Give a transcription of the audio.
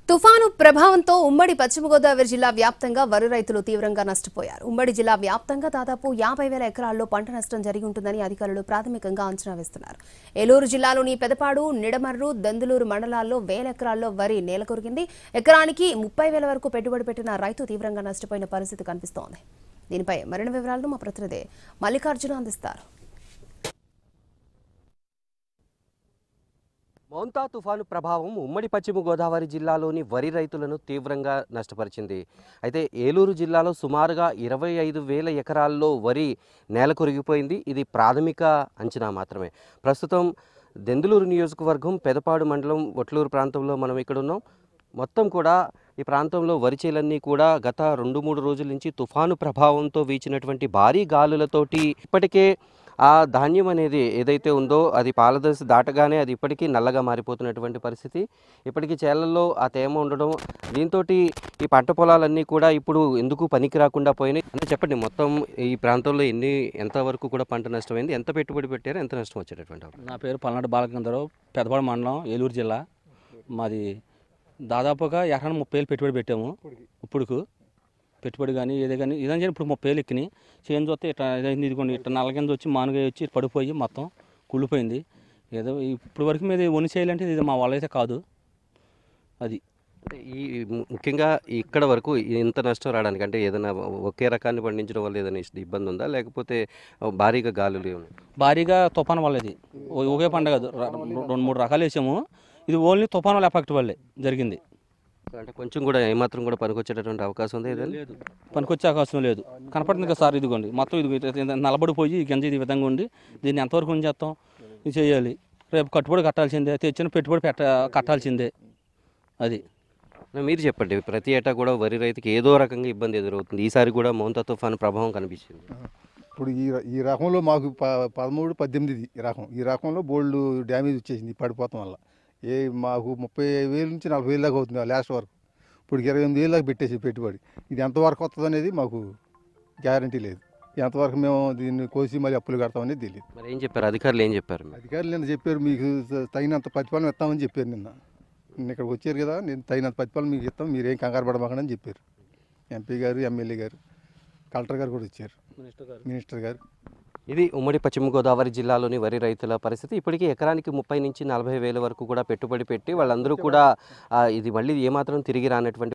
తుఫాను ప్రభావంతో ఉమ్మడి పశ్చిమ గోదావరి జిల్లా వ్యాప్తంగా వరి రైతులు తీవ్రంగా నష్టపోయారు. ఉమ్మడి జిల్లా వ్యాప్తంగా దాదాపు 50,000 ఎకరాల్లో పంట నష్టం జరిగి ఉంటుందని అధికారులు ప్రాథమికంగా అంచనా వేస్తున్నారు. ఏలూరు జిల్లాలోని పెదపాడు, నిడమర్రు, దెందులూరు మండలాల్లో 1,000 ఎకరాల్లో వరి నేలకొరిగింది. ఎకరానికి 30,000 వరకు పెట్టుబడి పెట్టిన రైతు తీవ్రంగా నష్టపోయిన పరిస్థితి కనిపిస్తోంది. దీనిపై మరిన్ని వివరాలను మా ప్రతినిధి మల్లికార్జున అందిస్తారు. మౌంతా తుఫాను ప్రభావం ఉమ్మడి పశ్చిమ గోదావరి జిల్లాలోని వరి రైతులను తీవ్రంగా నష్టపరిచింది. అయితే ఏలూరు జిల్లాలో సుమారుగా 25,000 ఎకరాల్లో వరి నేల కొరిగిపోయింది. ఇది ప్రాథమిక అంచనా మాత్రమే. ప్రస్తుతం దెందులూరు నియోజకవర్గం పెదపాడు మండలం ఒట్లూరు ప్రాంతంలో మనం ఇక్కడ ఉన్నాం. మొత్తం కూడా ఈ ప్రాంతంలో వరి చేలన్నీ కూడా గత 2-3 రోజుల నుంచి తుఫాను ప్రభావంతో వీచినటువంటి భారీ గాలులతోటి ఇప్పటికే ఆ ధాన్యం అనేది ఏదైతే ఉందో అది పాలదశ దాటగానే అది ఇప్పటికీ నల్లగా మారిపోతున్నటువంటి పరిస్థితి. ఇప్పటికీ చేలల్లో ఆ తేమ ఉండడం, దీంతో ఈ పంట పొలాలన్నీ కూడా ఇప్పుడు ఎందుకు పనికి రాకుండా పోయినాయి అంటే చెప్పండి. మొత్తం ఈ ప్రాంతంలో ఎంతవరకు కూడా పంట నష్టమైంది, ఎంత పెట్టుబడి పెట్టారు, ఎంత నష్టం వచ్చేటటువంటి? నా పేరు పల్నాడు బాలగంధరావు, పెదపాడు మండలం, ఏలూరు జిల్లా. మాది దాదాపుగా ఎకరానికి 30,000 పెట్టుబడి పెట్టాము. ఇప్పుడుకు పెట్టుబడి కానీ ఏదే కానీ ఇదని ఇప్పుడు 30,000 ఎక్కినాయి. చేను చూస్తే ఇట్లా ఇదిగోండి, ఇట్లా నల్ల కింద వచ్చి మానుగా వచ్చి పడిపోయి మొత్తం కుళ్ళిపోయింది. ఏదో ఇప్పుడు వరకు మీద వని చేయాలంటే ఇది మా వాళ్ళైతే కాదు. అది ఈ ముఖ్యంగా ఇక్కడ వరకు ఇంత నష్టం రావడానికి అంటే ఏదైనా ఒకే రకాన్ని పండించడం వల్ల ఏదైనా ఇబ్బంది ఉందా, లేకపోతే భారీగా గాలులు? భారీగా తుఫాను వల్ల ఇది ఒకే పంట కాదు, 2-3 రకాలు వేసాము. ఇది ఓన్లీ తుఫాను వల్ల ఎఫెక్ట్ వల్లే జరిగింది. అంటే కొంచెం కూడా ఏమాత్రం కూడా పనికొచ్చేటటువంటి అవకాశం ఉంది? లేదు, పనికొచ్చే అవకాశం లేదు. కనపడుతుంది కదా సార్, ఇదిగోండి మొత్తం ఇది నలబడిపోయి గంజ ఈ విధంగా ఉండి దీన్ని ఎంతవరకు ఉంచేస్తాం? ఇది చేయాలి. రేపు కట్టుబడి కట్టాల్సిందే, తెచ్చిన పెట్టుబడి కట్టాల్సిందే. అది మీరు చెప్పండి. ప్రతి ఏటా కూడా వరి రైతుకి ఏదో రకంగా ఇబ్బంది ఎదురవుతుంది. ఈసారి కూడా మౌంతా తుఫాను ప్రభావం కనిపించింది. ఇప్పుడు ఈ రకంలో మాకు 13-18 ఈ రకంలో బోల్డ్ డ్యామేజ్ వచ్చేసింది పడిపోతాం వల్ల. మాకు 30,000 నుంచి 40,000 దాకా అవుతుంది లాస్ట్ వరకు. ఇప్పుడు 28,000 దాకా పెట్టేసి పెట్టుబడి. ఇది ఎంతవరకు వస్తుంది అనేది మాకు గ్యారంటీ లేదు. ఎంతవరకు మేము దీన్ని కోసి మళ్ళీ అప్పులు కడతామనేది తెలియదు. మరి ఏం చెప్పారు అధికారులు? ఏం చెప్పారు? అధికారులు నిన్న చెప్పారు, మీకు తగినంత ప్రతిఫలం ఇస్తామని చెప్పారు. నిన్న ఇక్కడికి వచ్చారు కదా, నేను తగినంత ప్రతిఫలం మీకు ఇస్తాం, మీరేం కంగారు పడమాకండి అని చెప్పారు. ఎంపీ గారు, ఎమ్మెల్యే గారు, కలెక్టర్ గారు కూడా వచ్చారు, మినిస్టర్ గారు. ఇది ఉమ్మడి పశ్చిమ గోదావరి జిల్లాలోని వరి రైతుల పరిస్థితి. ఇప్పటికీ ఎకరానికి 30,000 నుంచి 40,000 వరకు కూడా పెట్టుబడి పెట్టి వాళ్ళందరూ కూడా ఇది మళ్ళీ ఏమాత్రం తిరిగి రానటువంటి